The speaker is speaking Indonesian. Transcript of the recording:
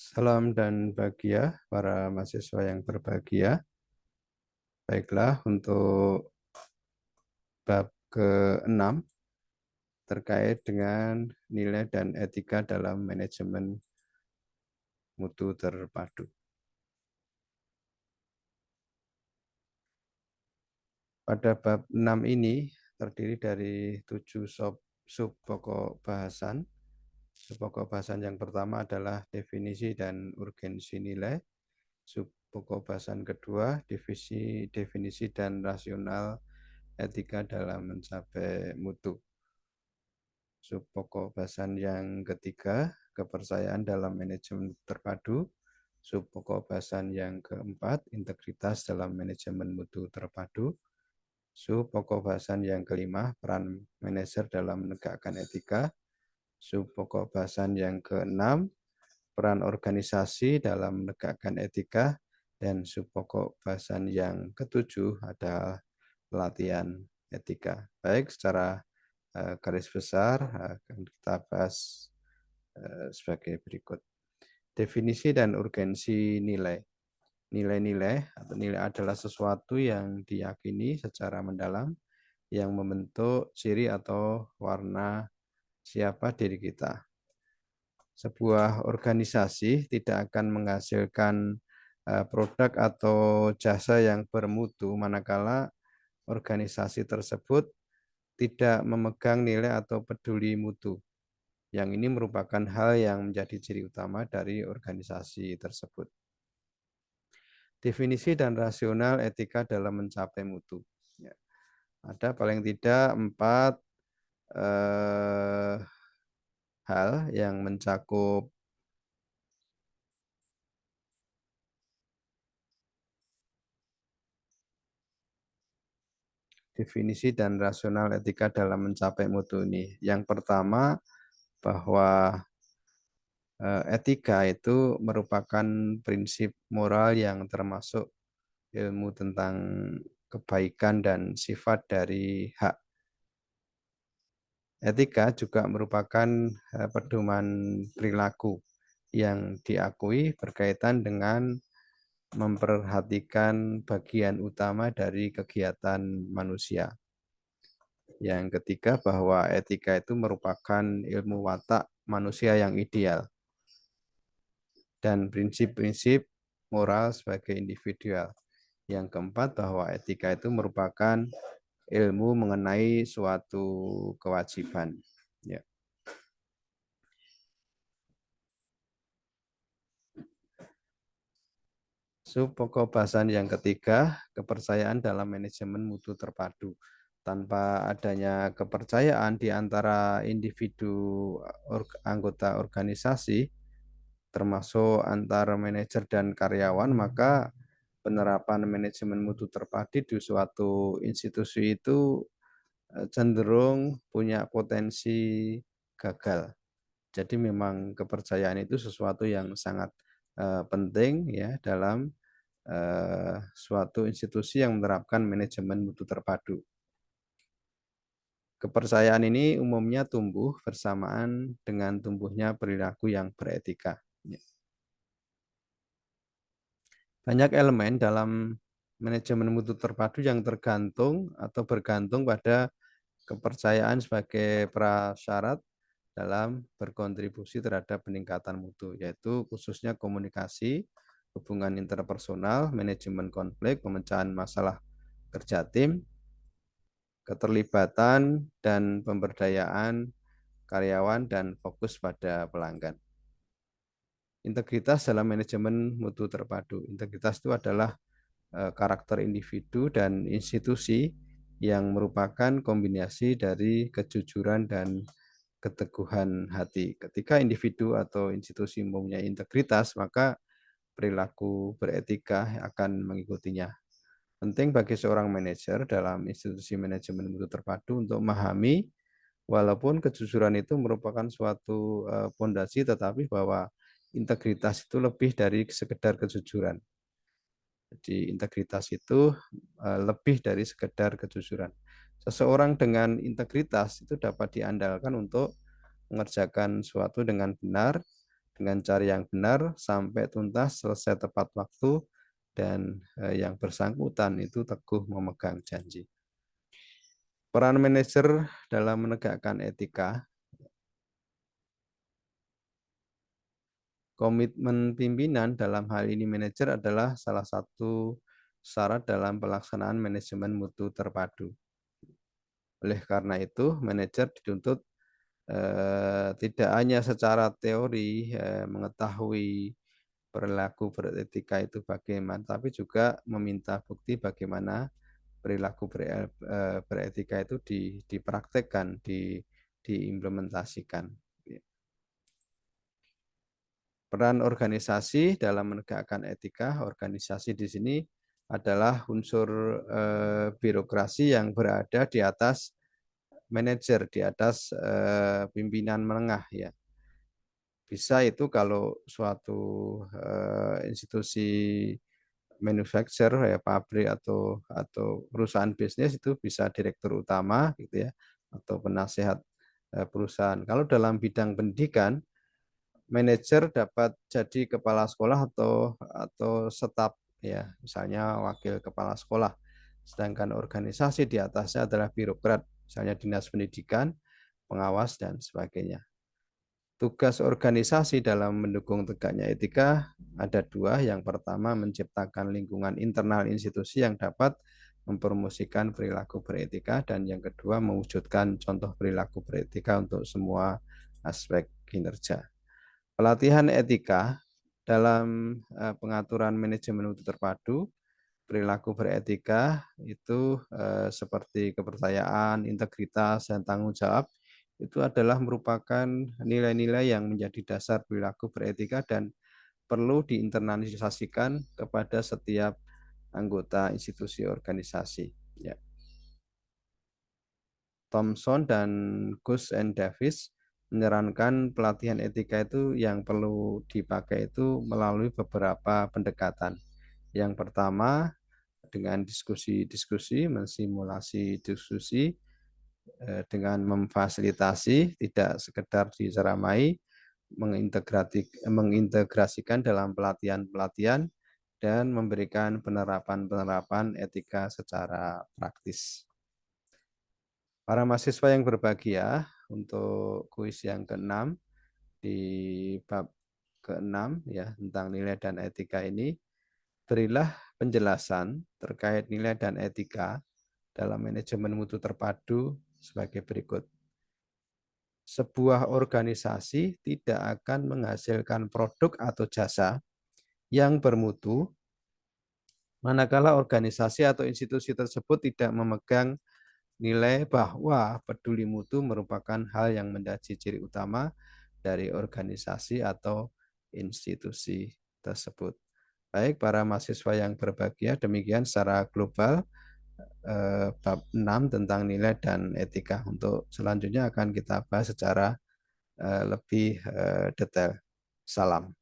Salam dan bahagia para mahasiswa yang berbahagia. Baiklah, untuk bab ke-6 terkait dengan nilai dan etika dalam manajemen mutu terpadu. Pada bab 6 ini terdiri dari 7 sub pokok bahasan. Pokok bahasan yang pertama adalah definisi dan urgensi nilai. Sub pokok bahasan kedua, definisi dan rasional etika dalam mencapai mutu. Sub pokok bahasan yang ketiga, kepercayaan dalam manajemen terpadu. Sub pokok bahasan yang keempat, integritas dalam manajemen mutu terpadu. Sub pokok bahasan yang kelima, peran manajer dalam menegakkan etika. Sub pokok bahasan yang keenam, peran organisasi dalam menegakkan etika. Dan sub pokok bahasan yang ketujuh adalah pelatihan etika. Baik, secara garis besar akan kita bahas sebagai berikut. Definisi dan urgensi nilai. Nilai-nilai atau nilai adalah sesuatu yang diyakini secara mendalam yang membentuk ciri atau warna siapa diri kita. Sebuah organisasi tidak akan menghasilkan produk atau jasa yang bermutu manakala organisasi tersebut tidak memegang nilai atau peduli mutu. Yang ini merupakan hal yang menjadi ciri utama dari organisasi tersebut. Definisi dan rasional etika dalam mencapai mutu. Ya. Ada paling tidak 4 hal yang mencakup definisi dan rasional etika dalam mencapai mutu ini. Yang pertama, bahwa etika itu merupakan prinsip moral yang termasuk ilmu tentang kebaikan dan sifat dari hak. Etika juga merupakan pedoman perilaku yang diakui berkaitan dengan memperhatikan bagian utama dari kegiatan manusia. Yang ketiga, bahwa etika itu merupakan ilmu watak manusia yang ideal dan prinsip-prinsip moral sebagai individual. Yang keempat, bahwa etika itu merupakan ilmu mengenai suatu kewajiban. Ya. Sub pokok bahasan yang ketiga, kepercayaan dalam manajemen mutu terpadu. Tanpa adanya kepercayaan di antara individu anggota organisasi, termasuk antara manajer dan karyawan, maka penerapan manajemen mutu terpadu di suatu institusi itu cenderung punya potensi gagal. Jadi memang kepercayaan itu sesuatu yang sangat penting ya dalam suatu institusi yang menerapkan manajemen mutu terpadu. Kepercayaan ini umumnya tumbuh bersamaan dengan tumbuhnya perilaku yang beretika. Banyak elemen dalam manajemen mutu terpadu yang tergantung atau bergantung pada kepercayaan sebagai prasyarat dalam berkontribusi terhadap peningkatan mutu, yaitu khususnya komunikasi, hubungan interpersonal, manajemen konflik, pemecahan masalah kerja tim, keterlibatan dan pemberdayaan karyawan, dan fokus pada pelanggan. Integritas dalam manajemen mutu terpadu. Integritas itu adalah karakter individu dan institusi yang merupakan kombinasi dari kejujuran dan keteguhan hati. Ketika individu atau institusi mempunyai integritas, maka perilaku beretika akan mengikutinya. Penting bagi seorang manajer dalam institusi manajemen mutu terpadu untuk memahami walaupun kejujuran itu merupakan suatu fondasi, tetapi bahwa integritas itu lebih dari sekedar kejujuran. Jadi integritas itu lebih dari sekedar kejujuran. Seseorang dengan integritas itu dapat diandalkan untuk mengerjakan suatu dengan benar dengan cara yang benar sampai tuntas, selesai tepat waktu, dan yang bersangkutan itu teguh memegang janji. Peran manajer dalam menegakkan etika. Komitmen pimpinan dalam hal ini manajer adalah salah satu syarat dalam pelaksanaan manajemen mutu terpadu. Oleh karena itu, manajer dituntut tidak hanya secara teori mengetahui perilaku beretika itu bagaimana, tapi juga meminta bukti bagaimana perilaku beretika itu dipraktekkan, diimplementasikan. Peran organisasi dalam menegakkan etika, organisasi di sini adalah unsur birokrasi yang berada di atas manajer, di atas pimpinan menengah ya. Bisa itu kalau suatu institusi manufacturer ya pabrik atau perusahaan bisnis itu bisa direktur utama gitu ya atau penasehat perusahaan. Kalau dalam bidang pendidikan manajer dapat jadi kepala sekolah atau staf ya, misalnya wakil kepala sekolah. Sedangkan organisasi di atasnya adalah birokrat, misalnya dinas pendidikan, pengawas dan sebagainya. Tugas organisasi dalam mendukung tegaknya etika ada dua. Yang pertama, menciptakan lingkungan internal institusi yang dapat mempromosikan perilaku beretika, dan yang kedua, mewujudkan contoh perilaku beretika untuk semua aspek kinerja. Pelatihan etika dalam pengaturan manajemen mutu terpadu, perilaku beretika itu seperti kepercayaan, integritas, dan tanggung jawab itu adalah merupakan nilai-nilai yang menjadi dasar perilaku beretika dan perlu diinternalisasikan kepada setiap anggota institusi organisasi. Ya. Thomson dan Gus and Davis menyarankan pelatihan etika itu yang perlu dipakai itu melalui beberapa pendekatan. Yang pertama, dengan diskusi-diskusi, mensimulasi diskusi, dengan memfasilitasi, tidak sekedar diceramai, mengintegrasikan dalam pelatihan-pelatihan, dan memberikan penerapan-penerapan etika secara praktis. Para mahasiswa yang berbahagia, untuk kuis yang ke-6 di bab ke-6 ya tentang nilai dan etika ini, berilah penjelasan terkait nilai dan etika dalam manajemen mutu terpadu sebagai berikut. Sebuah organisasi tidak akan menghasilkan produk atau jasa yang bermutu manakala organisasi atau institusi tersebut tidak memegang nilai bahwa peduli mutu merupakan hal yang menjadi ciri utama dari organisasi atau institusi tersebut. Baik, para mahasiswa yang berbahagia, demikian secara global bab 6 tentang nilai dan etika. Untuk selanjutnya akan kita bahas secara lebih detail. Salam.